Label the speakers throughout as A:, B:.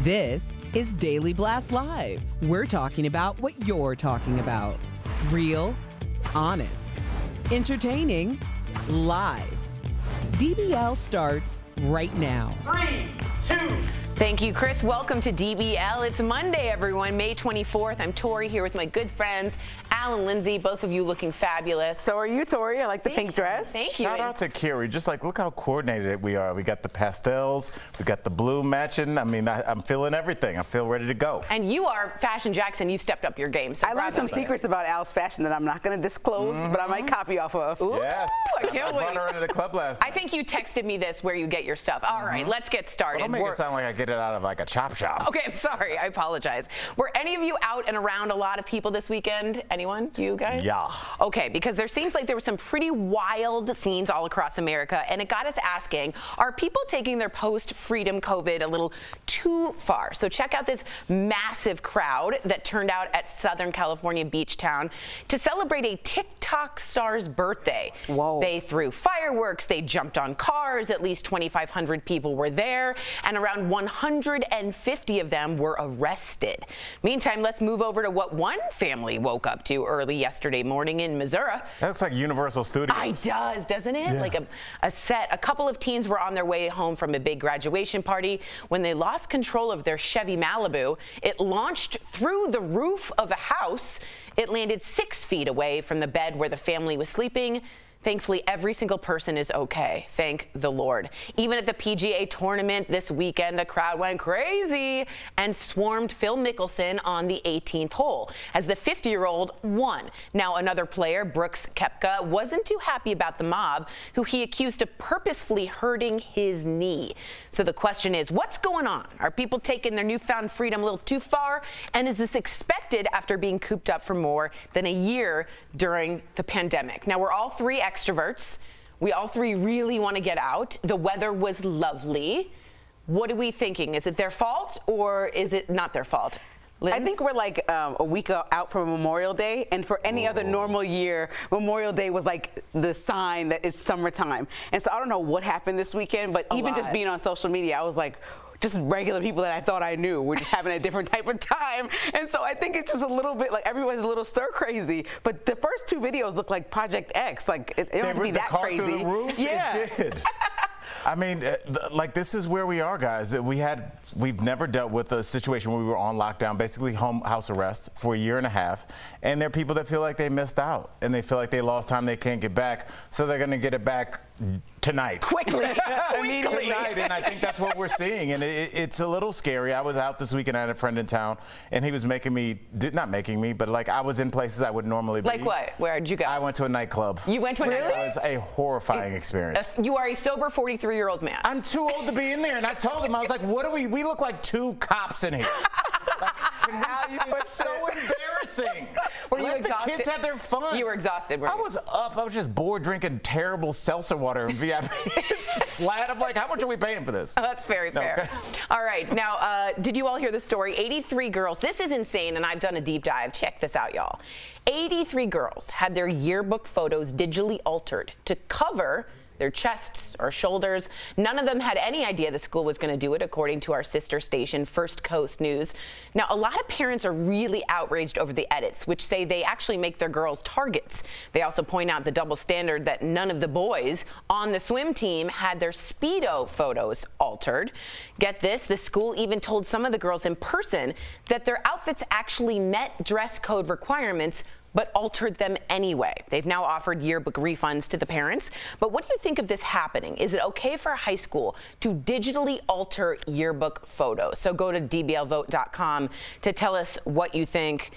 A: This is Daily Blast Live. We're talking about what you're talking about. Real, honest, entertaining, live. DBL starts right now.
B: 3, 2.
C: Thank you, Chris. Welcome to DBL. It's Monday, everyone, May 24th. I'm Tori here with my good friends, Alan, Lindsay, both of you looking fabulous.
D: So are you, Tori? I like the pink dress.
C: Thank you.
B: Shout out to Kiri. Just like, look how coordinated we are. We got the pastels, we got the blue matching. I mean, I'm feeling everything. I feel ready to go.
C: And you are Fashion Jackson. You've stepped up your game. So
D: I learned some secrets about Al's fashion that I'm not going to disclose, but I might copy off of.
C: Ooh,
B: Yes.
C: I can't wait.
B: I brought her into the club last night.
C: I think you texted me this where you get your stuff. All right, let's get started.
B: Don't make it sound like I get it out of like a chop shop.
C: Okay, I'm sorry. I apologize. Were any of you out and around a lot of people this weekend? Anyone? You guys?
B: Yeah.
C: Okay, because there seems like there were some pretty wild scenes all across America, and it got us asking, are people taking their post-freedom COVID a little too far? So check out this massive crowd that turned out at Southern California beach town to celebrate a TikTok star's birthday.
D: Whoa.
C: They threw fireworks, they jumped on cars, at least 2,500 people were there, and around 150 of them were arrested. Meantime, let's move over to what one family woke up to early yesterday morning in Missouri.
B: That looks like Universal Studios.
C: It does, doesn't it?
B: Yeah.
C: Like a set. A couple of teens were on their way home from a big graduation party when they lost control of their Chevy Malibu. It launched through the roof of a house. It landed 6 feet away from the bed where the family was sleeping. Thankfully, every single person is okay. Thank the Lord. Even at the PGA tournament this weekend, the crowd went crazy and swarmed Phil Mickelson on the 18th hole as the 50-year-old won. Now, another player, Brooks Koepka, wasn't too happy about the mob, who he accused of purposefully hurting his knee. So the question is, what's going on? Are people taking their newfound freedom a little too far? And is this expected after being cooped up for more than a year during the pandemic? Now, we're all three extroverts. We all three really want to get out. The weather was lovely. What are we thinking? Is it their fault or is it not their fault? Liz?
D: I think we're like a week out from Memorial Day, and for any other normal year, Memorial Day was like the sign that it's summertime. And so I don't know what happened this weekend, but even just being on social media, I was like, just regular people that I thought I knew were just having a different type of time. And so I think it's just a little bit like everybody's a little stir crazy. But the first 2 videos look like Project X. Like it don't have to be that crazy.
B: Through the roof?
D: Yeah.
B: It did. I mean, like this is where we are, guys. We've never dealt with a situation where we were on lockdown, basically house arrest for a year and a half. And there are people that feel like they missed out and they feel like they lost time they can't get back. So they're going to get it back tonight.
C: Quickly.
B: Tonight, and I think that's what we're seeing. And it's a little scary. I was out this weekend. I had a friend in town, and he was making me, not making me, but like I was in places I would normally be.
C: Like what? Where'd you go?
B: I went to a nightclub.
C: You went to a nightclub?
B: It was a horrifying experience.
C: You are a sober 43-year-old man.
B: I'm too old to be in there, and I told him, I was like, what do we look like 2 cops in here. It's so embarrassing.
C: Were you
B: Let
C: exhausted?
B: the kids have their fun.
C: You were exhausted, weren't
B: I
C: you?
B: was up. I was just bored drinking terrible seltzer water in VIP. It's flat. I'm like, how much are we paying for this?
C: Oh, that's very fair.
B: Okay.
C: All right. Now, did you all hear the story? 83 girls. This is insane, and I've done a deep dive. Check this out, y'all. 83 girls had their yearbook photos digitally altered to cover their chests or shoulders. None of them had any idea the school was going to do it, according to our sister station, First Coast News. Now, a lot of parents are really outraged over the edits, which say they actually make their girls targets. They also point out the double standard that none of the boys on the swim team had their Speedo photos altered. Get this, the school even told some of the girls in person that their outfits actually met dress code requirements, but altered them anyway. They've now offered yearbook refunds to the parents. But what do you think of this happening? Is it okay for a high school to digitally alter yearbook photos? So go to dblvote.com to tell us what you think.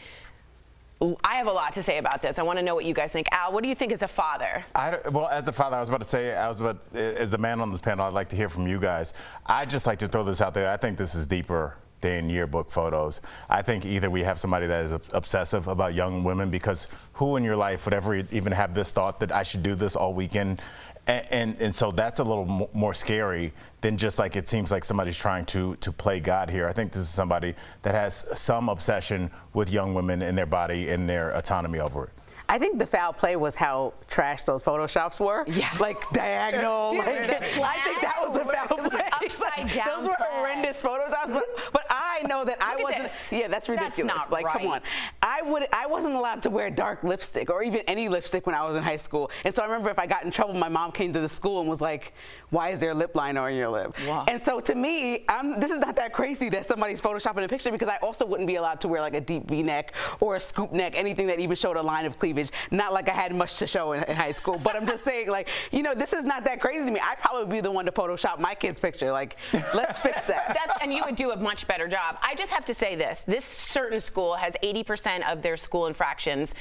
C: I have a lot to say about this. I want to know what you guys think. Al, what do you think as a father?
B: Well, as a father, as the man on this panel, I'd like to hear from you guys. I'd just like to throw this out there. I think this is deeper than yearbook photos. I think either we have somebody that is obsessive about young women, because who in your life would ever even have this thought that I should do this all weekend? And so that's a little more scary than just like it seems like somebody's trying to play God here. I think this is somebody that has some obsession with young women and their body and their autonomy over it.
D: I think the foul play was how trash those Photoshops were.
C: Yeah.
D: Like diagonal.
C: Dude,
D: I think that was the foul
C: it was
D: play.
C: like upside down
D: those were
C: play.
D: horrendous Photoshops. But I know that I wasn't.
C: This.
D: Yeah, that's ridiculous.
C: That's not
D: like, come on.
C: right.
D: I wasn't allowed to wear dark lipstick or even any lipstick when I was in high school. And so I remember if I got in trouble, my mom came to the school and was like, "Why is there a lip liner on your lip?"
C: Wow.
D: And so to me, this is not that crazy that somebody's photoshopping a picture, because I also wouldn't be allowed to wear like a deep V-neck or a scoop neck, anything that even showed a line of cleavage. Not like I had much to show in high school, but I'm just saying, like, this is not that crazy to me. I'd probably be the one to Photoshop my kid's picture. Like, let's fix that.
C: And you would do a much better job. I just have to say this. This certain school has 80% of their school infractions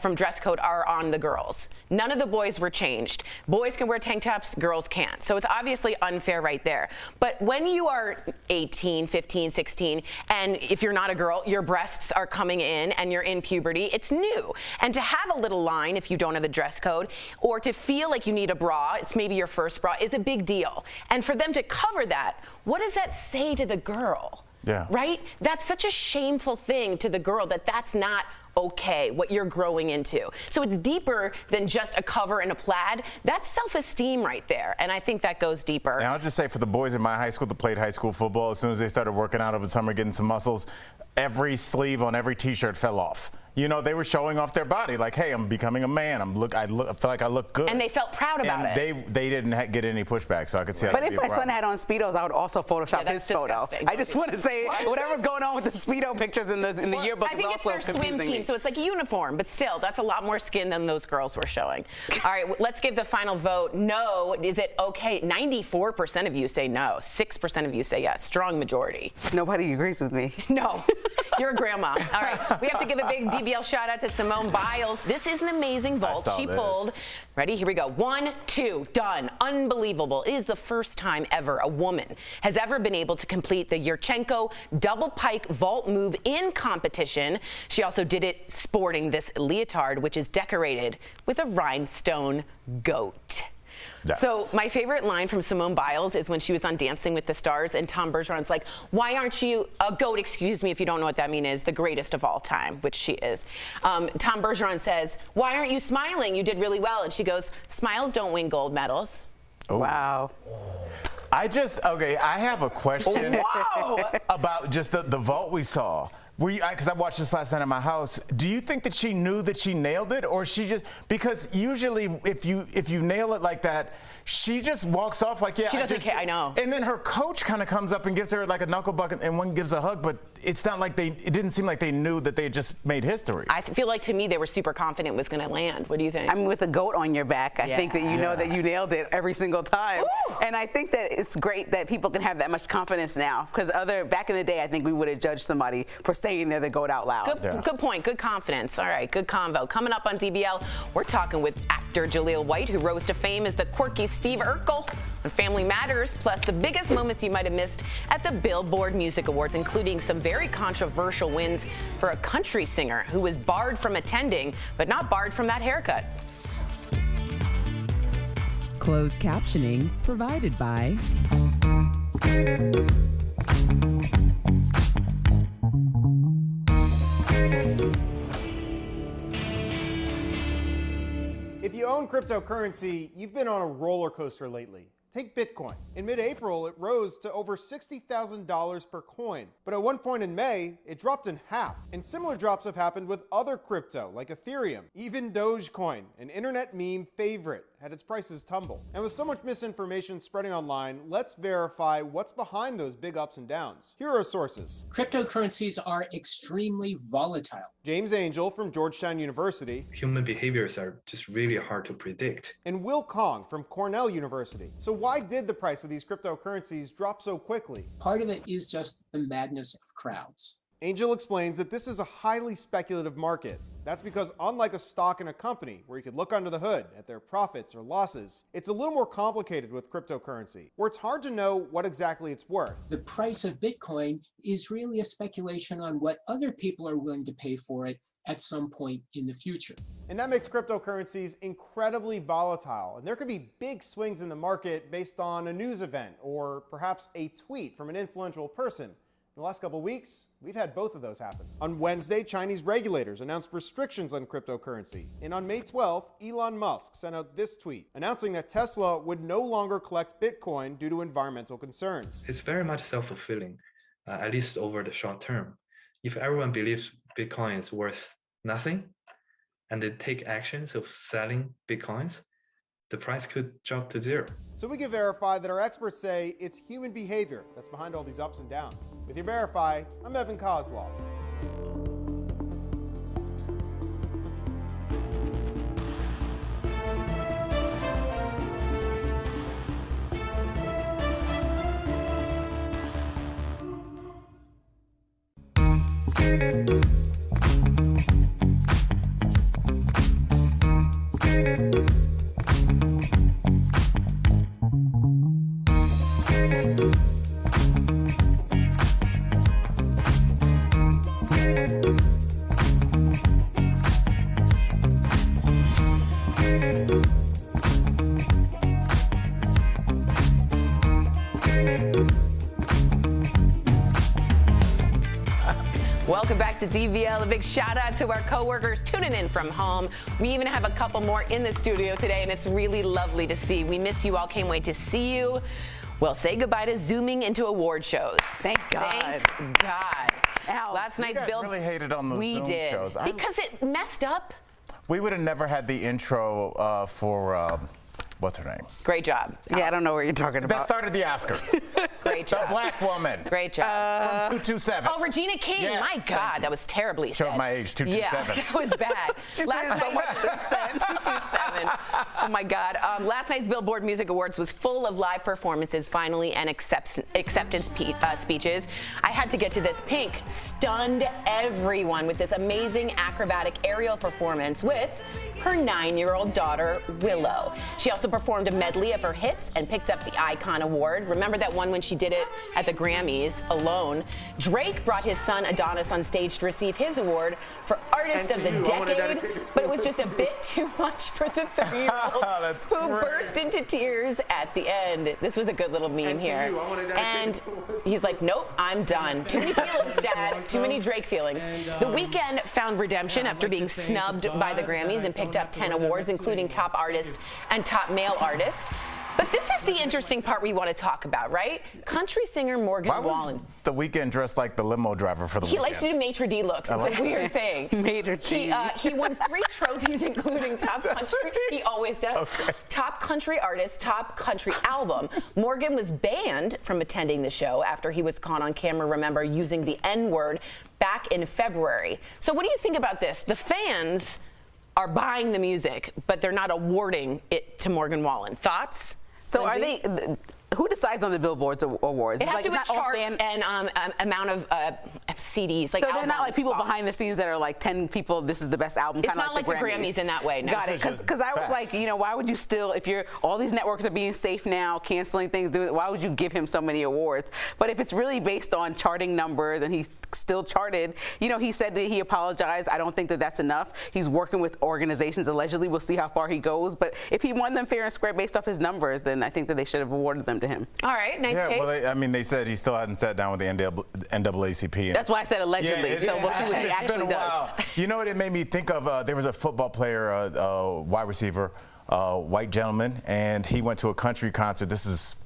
C: from dress code are on the girls. None of the boys were changed. Boys can wear tank tops, girls can't. So it's obviously unfair right there. But when you are 18, 15, 16, and if you're not a girl, your breasts are coming in and you're in puberty, it's new. And to have a little line if you don't have a dress code, or to feel like you need a bra, it's maybe your first bra, is a big deal. And for them to cover that, what does that say to the girl?
B: Yeah.
C: Right? That's such a shameful thing to the girl that's not okay, what you're growing into. So it's deeper than just a cover and a plaid. That's self-esteem right there. And I think that goes deeper.
B: And I'll just say, for the boys in my high school that played high school football, as soon as they started working out over the summer, getting some muscles, every sleeve on every T-shirt fell off. you know, they were showing off their body, like, hey, I'm becoming a man. I feel like I look good.
C: And they felt proud about
B: and
C: it.
B: They didn't get any pushback, so I could see how
D: But
B: that'd
D: if
B: be a
D: my son
B: problem.
D: had on Speedos, I would also Photoshop
C: Yeah,
D: his
C: that's
D: photo.
C: disgusting.
D: I just want to say, whatever's going on with the Speedo pictures in the yearbook
C: I think
D: is
C: it's
D: also
C: their swim
D: confusing
C: team,
D: me.
C: so it's like a uniform, but still, that's a lot more skin than those girls were showing. All right, let's give the final vote. No, is it okay? 94% of you say no. 6% of you say yes. Strong majority.
D: Nobody agrees with me.
C: No, you're a grandma. All right, we have to give a big DBL shout out to Simone Biles. This is an amazing vault.
B: saw
C: She
B: this.
C: pulled, ready, here we go. 1, 2, done. Unbelievable. It is the first time ever a woman has ever been able to complete the Yurchenko double pike vault move in competition. She also did it sporting this leotard, which is decorated with a rhinestone goat.
B: Yes.
C: So my favorite line from Simone Biles is when she was on Dancing with the Stars and Tom Bergeron's like, why aren't you a goat, excuse me if you don't know what that means, is the greatest of all time, which she is. Tom Bergeron says, why aren't you smiling? You did really well. And she goes, smiles don't win gold medals.
B: Oh.
D: Wow.
B: I have a question
C: Whoa!
B: about just the vault we saw. Because I watched this last night at my house. Do you think that she knew that she nailed it, or she just, because usually if you nail it like that, she just walks off like, yeah,
C: She doesn't care, I know.
B: And then her coach kind of comes up and gives her like a knuckle bucket, and one gives a hug, but it's not like it didn't seem like they knew that they had just made history.
C: I feel like to me they were super confident it was going to land. What do you think?
D: I mean, with a goat on your back, I think that you know
B: Yeah.
D: that you nailed it every single time.
C: Ooh.
D: And I think that it's great that people can have that much confidence now. Because back in the day, I think we would have judged somebody for saying they're the goat out loud.
C: Good point. Good confidence. All right, good convo. Coming up on DBL, we're talking with actor Jaleel White, who rose to fame as the quirky Steve Urkel on Family Matters, plus the biggest moments you might have missed at the Billboard Music Awards, including some very controversial wins for a country singer who was barred from attending, but not barred from that haircut.
A: Closed captioning provided by
E: If you own cryptocurrency, you've been on a roller coaster lately. Take Bitcoin. In mid-April, it rose to over $60,000 per coin. But at one point in May, it dropped in half. And similar drops have happened with other crypto, like Ethereum. Even Dogecoin, an internet meme favorite, had its prices tumble. And with so much misinformation spreading online, let's verify what's behind those big ups and downs. Here are sources.
F: Cryptocurrencies are extremely volatile.
E: James Angel from Georgetown University,
G: Human behaviors are just really hard to predict.
E: and Will Kong from Cornell University. So why did the price of these cryptocurrencies drop so quickly?
F: Part of it is just the madness of crowds.
E: Angel explains that this is a highly speculative market. That's because unlike a stock in a company, where you could look under the hood at their profits or losses, it's a little more complicated with cryptocurrency, where it's hard to know what exactly it's worth.
F: The price of Bitcoin is really a speculation on what other people are willing to pay for it at some point in the future.
E: And that makes cryptocurrencies incredibly volatile. And there could be big swings in the market based on a news event or perhaps a tweet from an influential person. In the last couple weeks, we've had both of those happen. On Wednesday, Chinese regulators announced restrictions on cryptocurrency. And on May 12th, Elon Musk sent out this tweet announcing that Tesla would no longer collect Bitcoin due to environmental concerns.
G: It's very much self-fulfilling, at least over the short term. If everyone believes Bitcoin is worth nothing and they take actions of selling Bitcoins, the price could drop to zero.
E: So we can verify that our experts say it's human behavior that's behind all these ups and downs. With your Verify, I'm Evan Kozlov.
C: Welcome back to DBL. A big shout out to our coworkers tuning in from home. We even have a couple more in the studio today, and it's really lovely to see. We miss you all. Can't wait to see you. Well, say goodbye to zooming into award shows.
D: Thank God.
C: Thank God.
D: Al,
C: Last
B: You
C: night's
B: guys
C: Bill.
B: really hated on those
C: We
B: Zoom
C: did
B: shows.
C: because it messed up.
B: We would have never had the intro for what's her name?
C: Great job.
D: Yeah, I don't know what you're talking
B: That
D: about.
B: started the Oscars.
C: Great
B: The
C: job.
B: black woman.
C: Great job.
B: From 227.
C: Oh, Regina King.
B: Yes,
C: My
B: thank
C: God,
B: you.
C: that was terribly
B: Showed
C: said.
B: my age,
C: Yeah,
B: 227.
C: that was bad. Last
D: so much since then.
C: 227. Oh my God. Last night's Billboard Music Awards was full of live performances, finally, and acceptance speeches. I had to get to this. Pink stunned everyone with this amazing acrobatic aerial performance with her 9-year-old daughter, Willow. She also performed a medley of her hits and picked up the Icon Award. Remember that one when she did it at the Grammys alone? Drake brought his son Adonis on stage to receive his award for Artist of the Decade, but it was just a bit too much for the 3-year-old who burst into tears at the end. This was a good little meme here. And he's like, nope, I'm done. Too many feelings, Dad. Too many Drake feelings. The Weeknd found redemption after being snubbed by the Grammys and picked up 10 awards, including Top Artist and Top Male Artist. But this is the interesting part we want to talk about, right? Country singer Morgan
B: Why was
C: Wallen.
B: The Weeknd dressed like the limo driver for the
C: He
B: Weeknd?
C: likes to do maitre d' looks. It's a weird thing.
D: Maitre d'.
C: He won 3 trophies, including Top Country. He always does.
B: Okay.
C: Top Country Artist, Top Country Album. Morgan was banned from attending the show after he was caught on camera, remember, using the N-word back in February. So what do you think about this? The fans are buying the music, but they're not awarding it to Morgan Wallen. Thoughts?
D: So
C: Lindsay?
D: are they? Who decides on the Billboard Awards?
C: It has to do with
D: it's not all
C: charts and amount of CDs. Like
D: So they're not
C: albums.
D: like people behind the scenes that are like 10 people. This is the best album.
C: It's
D: kinda
C: not like the Grammys in that way. No.
D: Got it. Because I was like, you know, why would you still, if you're all these networks are being safe now, canceling things, why would you give him so many awards? But if it's really based on charting numbers and he's still charted, you know, he said that he apologized. I don't think that that's enough. He's working with organizations allegedly. We'll see how far he goes. But if he won them fair and square based off his numbers, then I think that they should have awarded them to him.
C: All right. Nice take.
B: Well, they said he still hadn't sat down with the NAACP.
D: That's why I said allegedly.
B: Yeah,
D: so we'll see what he
B: it's
D: actually
B: been a while.
D: does.
B: You know what it made me think of? There was a football player, wide receiver, white gentleman, and he went to a country concert. This is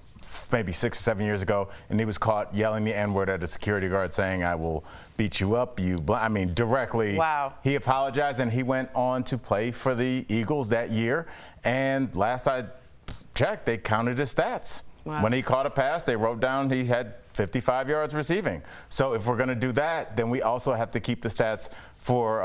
B: maybe 6 or 7 years ago, and he was caught yelling the N-word at a security guard, saying, "I will beat you up." Directly.
C: Wow.
B: He apologized, and he went on to play for the Eagles that year. And last I checked, they counted his stats.
C: Wow.
B: When he caught a pass, they wrote down he had 55 yards receiving. So if we're going to do that, then we also have to keep the stats for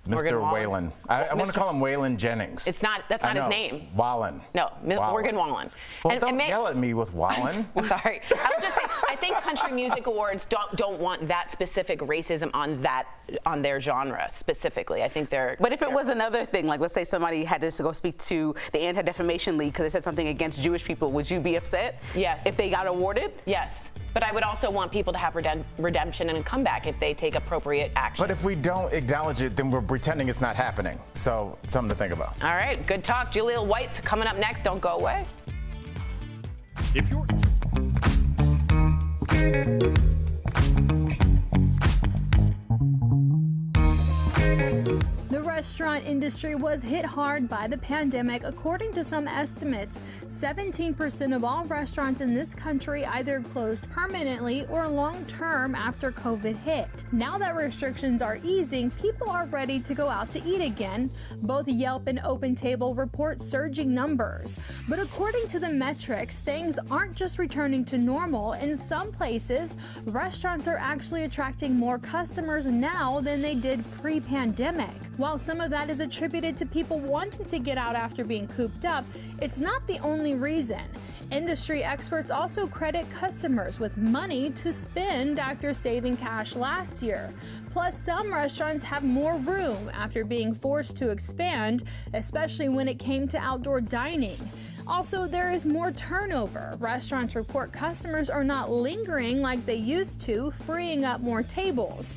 C: Morgan
B: Mr.
C: Wallen.
B: Whalen. I want to call him Waylon Jennings.
C: It's not. That's not
B: I
C: his
B: know.
C: name.
B: Wallen.
C: No, Morgan Wallen.
B: Well, don't yell at me with Wallen.
C: I'm sorry. I would just say I think country music awards don't want that specific racism on their genre specifically. I think they're.
D: But if it was another thing, like let's say somebody had to go speak to the Anti-Defamation League because they said something against Jewish people, would you be upset?
C: Yes.
D: If they got awarded?
C: Yes, but I would also want people to have redemption and a comeback if they take appropriate action.
B: But if we don't acknowledge it, then we're pretending it's not happening. So something to think about.
C: All right, good talk. Julia White's coming up next. Don't go away.
H: If you're
I: The restaurant industry was hit hard by the pandemic. According to some estimates, 17% of all restaurants in this country either closed permanently or long-term after COVID hit. Now that restrictions are easing, people are ready to go out to eat again. Both Yelp and OpenTable report surging numbers. But according to the metrics, things aren't just returning to normal. In some places, restaurants are actually attracting more customers now than they did pre-pandemic. While some of that is attributed to people wanting to get out after being cooped up, it's not the only reason. Industry experts also credit customers with money to spend after saving cash last year. Plus, some restaurants have more room after being forced to expand, especially when it came to outdoor dining. Also, there is more turnover. Restaurants report customers are not lingering like they used to, freeing up more tables.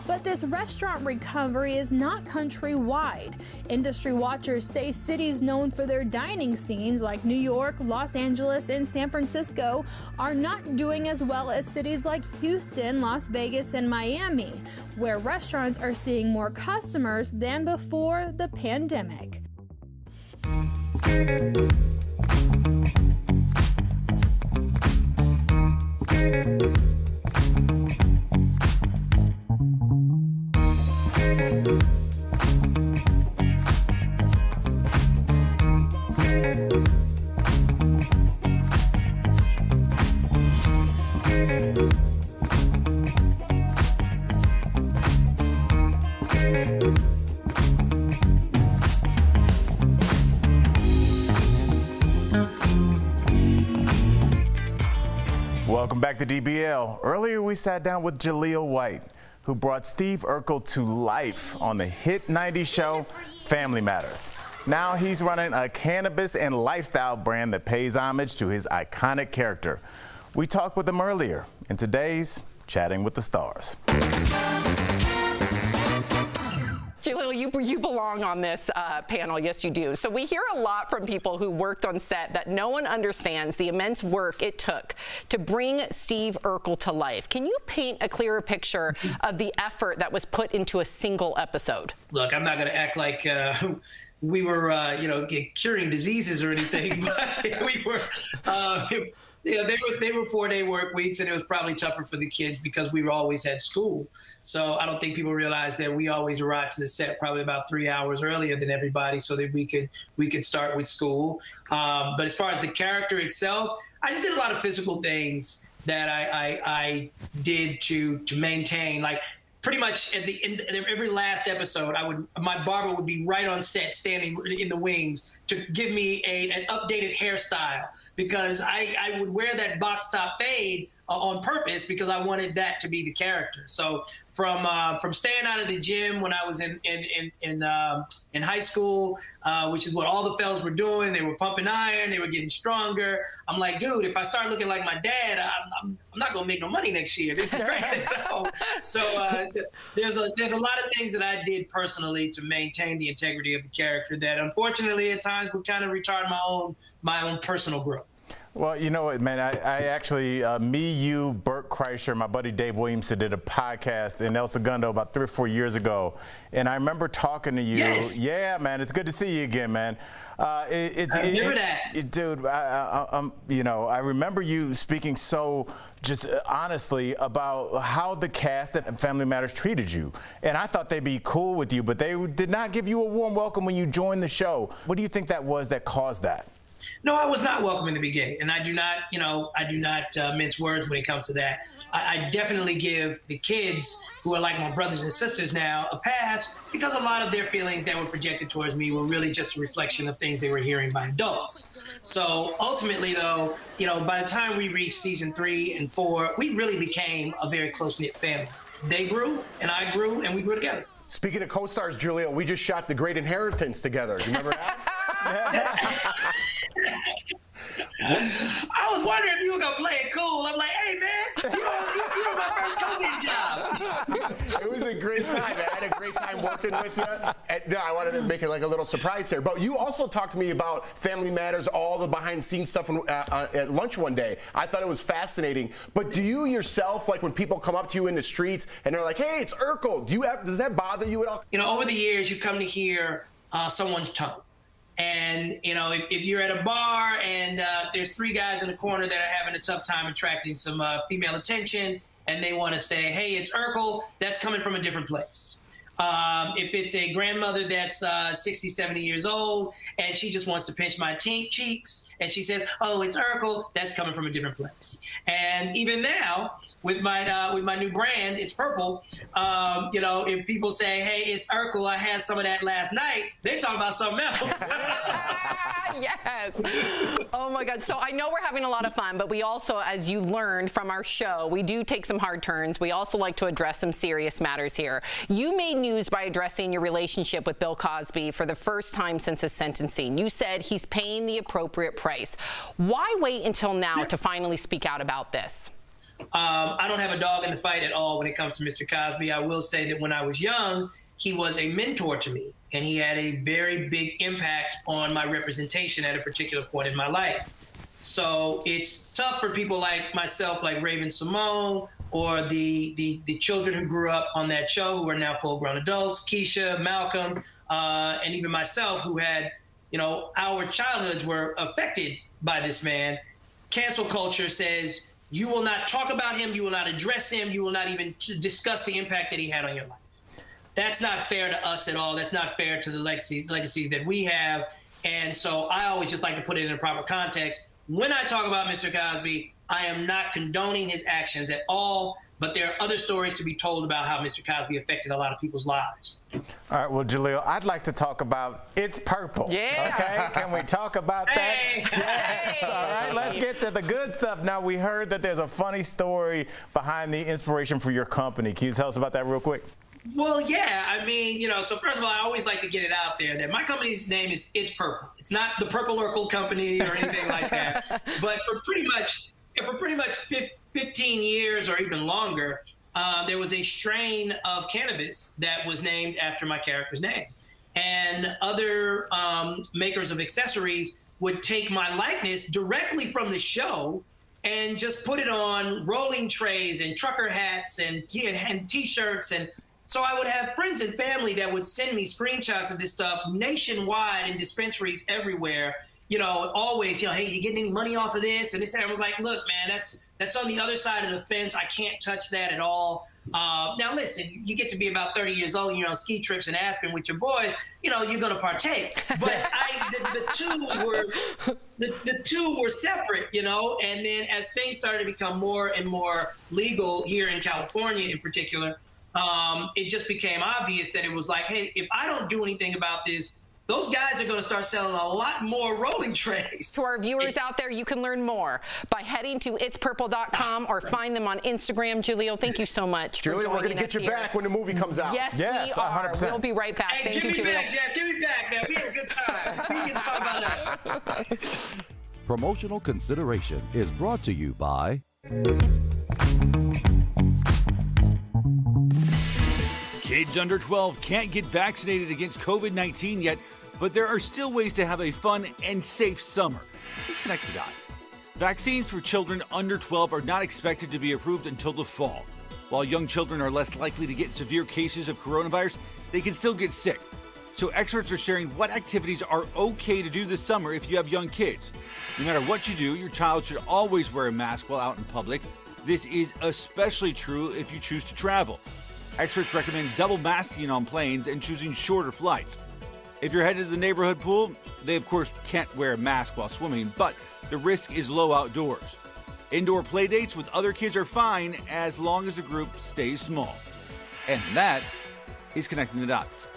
I: But this restaurant recovery is not countrywide. Industry watchers say cities known for their dining scenes like New York, Los Angeles, and San Francisco are not doing as well as cities like Houston, Las Vegas, and Miami, where restaurants are seeing more customers than before the pandemic.
B: Welcome back to DBL. Earlier we sat down with Jaleel White, who brought Steve Urkel to life on the hit 90s show Family Matters. Now he's running a cannabis and lifestyle brand that pays homage to his iconic character. We talked with him earlier in today's Chatting with the Stars.
C: Jaleel, you belong on this panel. Yes, you do. So we hear a lot from people who worked on set that no one understands the immense work it took to bring Steve Urkel to life. Can you paint a clearer picture of the effort that was put into a single episode?
J: Look, I'm not going to act like we were, curing diseases or anything, but we were. They were 4-day work weeks, and it was probably tougher for the kids because we always had school. So I don't think people realize that we always arrived to the set probably about 3 hours earlier than everybody, so that we could start with school. But as far as the character itself, I just did a lot of physical things that I did to maintain, like. Pretty much at the end of every last episode, my barber would be right on set, standing in the wings to give me an updated hairstyle, because I would wear that box top fade on purpose because I wanted that to be the character. So from staying out of the gym when I was in high school, which is what all the fellas were doing. They were pumping iron, they were getting stronger. I'm like, dude, if I start looking like my dad, I'm not gonna make no money next year. This is crazy. So there's a lot of things that I did personally to maintain the integrity of the character that unfortunately at times would kind of retard my own personal growth.
B: Well, you know what, man, I actually, me, you, Bert Kreischer, my buddy Dave Williamson did a podcast in El Segundo about 3 or 4 years ago. And I remember talking to you.
J: Yes.
B: Yeah, man, it's good to see you again, man.
J: I remember that.
B: Dude, I remember you speaking so just honestly about how the cast at Family Matters treated you. And I thought they'd be cool with you, but they did not give you a warm welcome when you joined the show. What do you think that was that caused that?
J: No, I was not welcome in the beginning, and I do not mince words when it comes to that. I definitely give the kids who are like my brothers and sisters now a pass, because a lot of their feelings that were projected towards me were really just a reflection of things they were hearing by adults. So ultimately, though, by the time we reached season 3 and 4, we really became a very close-knit family. They grew, and I grew, and we grew together.
K: Speaking of co-stars, Jaleel, we just shot The Great Inheritance together. Do you remember that?
J: I was wondering if you were going to play it cool. I'm like, hey, man, you were my first COVID job.
K: It was a great time. I had a great time working with you. No, I wanted to make it like a little surprise here. But you also talked to me about Family Matters, all the behind-the-scenes stuff at lunch one day. I thought it was fascinating. But do you yourself, like when people come up to you in the streets and they're like, hey, it's Urkel, does that bother you at all?
J: Over the years, you come to hear someone's tone. And, if you're at a bar and there's 3 guys in the corner that are having a tough time attracting some female attention, and they want to say, hey, it's Urkel, that's coming from a different place. If it's a grandmother that's 60, 70 years old, and she just wants to pinch my cheeks, and she says, oh, it's Urkel, that's coming from a different place. And even now, with my new brand, it's Purple, if people say, hey, it's Urkel, I had some of that last night, they talk about something else.
C: Yes. Oh, my God. So I know we're having a lot of fun, but we also, as you learned from our show, we do take some hard turns. We also like to address some serious matters here. You made news by addressing your relationship with Bill Cosby for the first time since his sentencing. You said he's paying the appropriate price. Why wait until now to finally speak out about this?
J: I don't have a dog in the fight at all when it comes to Mr. Cosby. I will say that when I was young, he was a mentor to me, and he had a very big impact on my representation at a particular point in my life. So it's tough for people like myself, like Raven Simone, or the children who grew up on that show who are now full-grown adults, Keisha, Malcolm, and even myself, who had, our childhoods were affected by this man. Cancel culture says you will not talk about him, you will not address him, you will not even discuss the impact that he had on your life. That's not fair to us at all. That's not fair to the legacies that we have. And so I always just like to put it in a proper context. When I talk about Mr. Cosby, I am not condoning his actions at all, But there are other stories to be told about how Mr. Cosby affected a lot of people's lives.
B: All right, well, Jaleel, I'd like to talk about It's Purple.
C: Yeah.
B: Okay, can we talk about that? Yes. All right, let's get to the good stuff. Now, we heard that there's a funny story behind the inspiration for your company. Can you tell us about that real quick?
J: Well, yeah, I mean, so first of all, I always like to get it out there that my company's name is It's Purple. It's not the Purple Urkel Company or anything like that. But for pretty much 15 years or even longer, there was a strain of cannabis that was named after my character's name. And other makers of accessories would take my likeness directly from the show and just put it on rolling trays and trucker hats and T-shirts. And so I would have friends and family that would send me screenshots of this stuff nationwide in dispensaries everywhere. Always, hey, you getting any money off of this? And I was like, look, man, that's on the other side of the fence. I can't touch that at all. Now, listen, you get to be about 30 years old and you're on ski trips in Aspen with your boys, you're going to partake. But the two were separate, and then as things started to become more and more legal here in California in particular, it just became obvious that it was like, hey, if I don't do anything about this, those guys are going to start selling a lot more rolling trays.
C: To our viewers out there, you can learn more by heading to itspurple.com or find them on Instagram. Jaleel, thank you so much.
K: Jaleel, we're going to get you back when the movie comes out.
C: Yes, we are.
B: 100%.
C: We'll be right back.
J: Hey,
C: thank you,
J: give me
C: Jaleel.
J: back, Jeff. Give me back, man. We had a good time. We get to talk about us.
L: Promotional consideration is brought to you by
H: Kids under 12 can't get vaccinated against COVID-19 yet, but there are still ways to have a fun and safe summer. Let's connect the dots. Vaccines for children under 12 are not expected to be approved until the fall. While young children are less likely to get severe cases of coronavirus, they can still get sick. So experts are sharing what activities are okay to do this summer if you have young kids. No matter what you do, your child should always wear a mask while out in public. This is especially true if you choose to travel. Experts recommend double masking on planes and choosing shorter flights. If you're headed to the neighborhood pool, they of course can't wear a mask while swimming, but the risk is low outdoors. Indoor play dates with other kids are fine as long as the group stays small. And that is Connecting the Dots.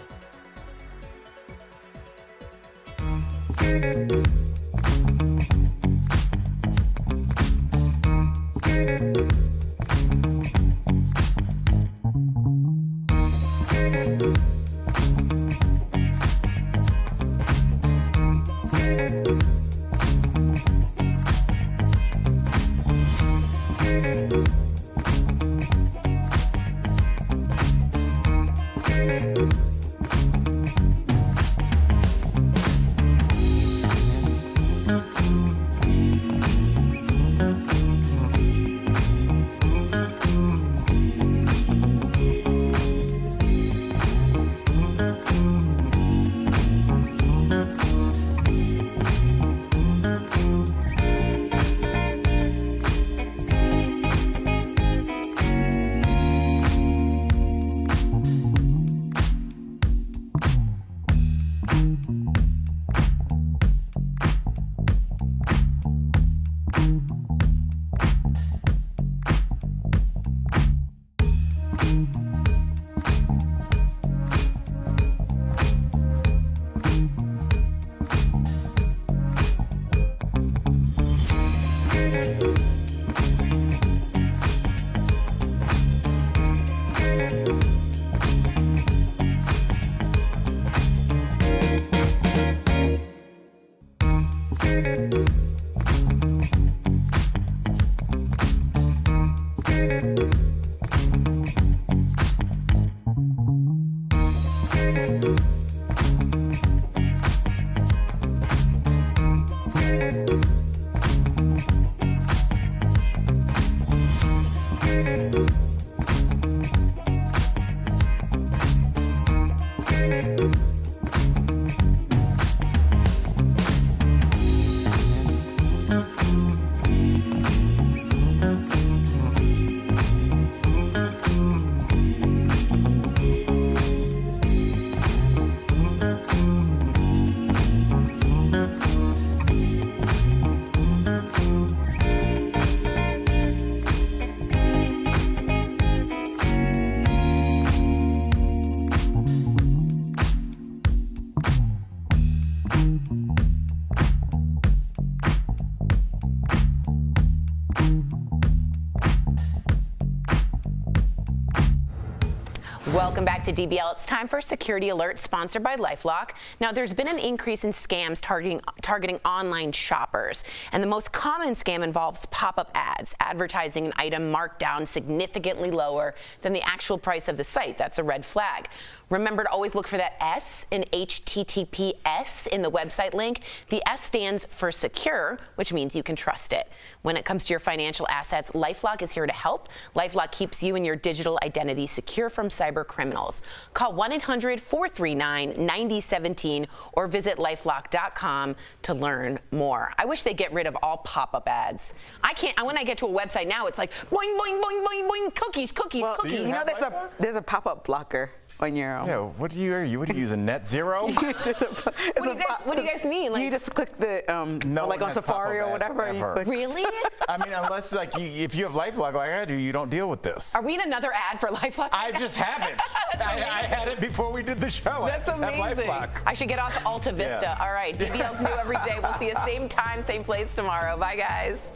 C: Welcome back to DBL. It's time for a security alert sponsored by LifeLock. Now, there's been an increase in scams targeting online shoppers, and the most common scam involves pop-up ads, advertising an item marked down significantly lower than the actual price of the site. That's a red flag. Remember to always look for that S in HTTPS in the website link. The S stands for secure, which means you can trust it. When it comes to your financial assets, LifeLock is here to help. LifeLock keeps you and your digital identity secure from cyber criminals. Call 1-800-439-9017 or visit lifelock.com to learn more. I wish they get rid of all pop-up ads. I can't. When I get to a website now, it's like boing, boing, boing, boing, boing, cookies, cookies, cookies.
D: You know, there's a pop-up blocker on your own.
B: Yeah, what do you use a net zero?
C: What do you guys mean? Like,
D: you just click the like on Safari or whatever. You click.
C: Really?
B: I mean, unless like if you have LifeLock like I do, you don't deal with this.
C: Are we in another ad for LifeLock?
B: I just have it. I had it before we did the show.
C: That's amazing.
B: Have LifeLock.
C: I should get off Alta Vista.
B: Yes.
C: All right, DBL's new every day. We'll see you same time, same place tomorrow. Bye, guys.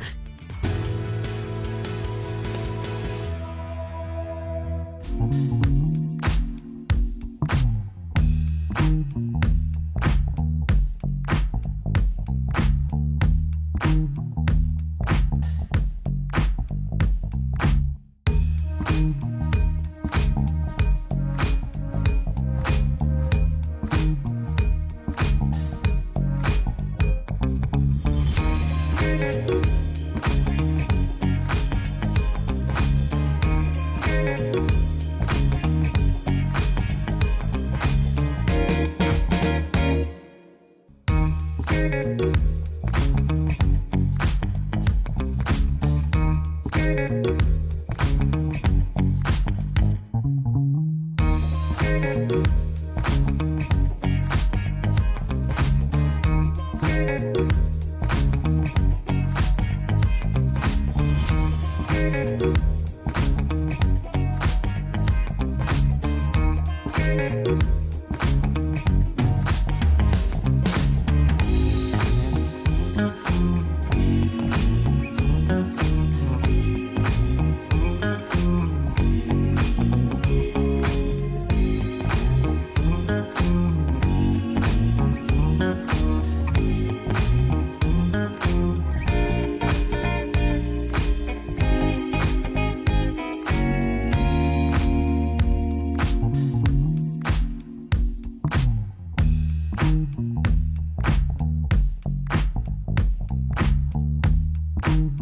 M: Thank you.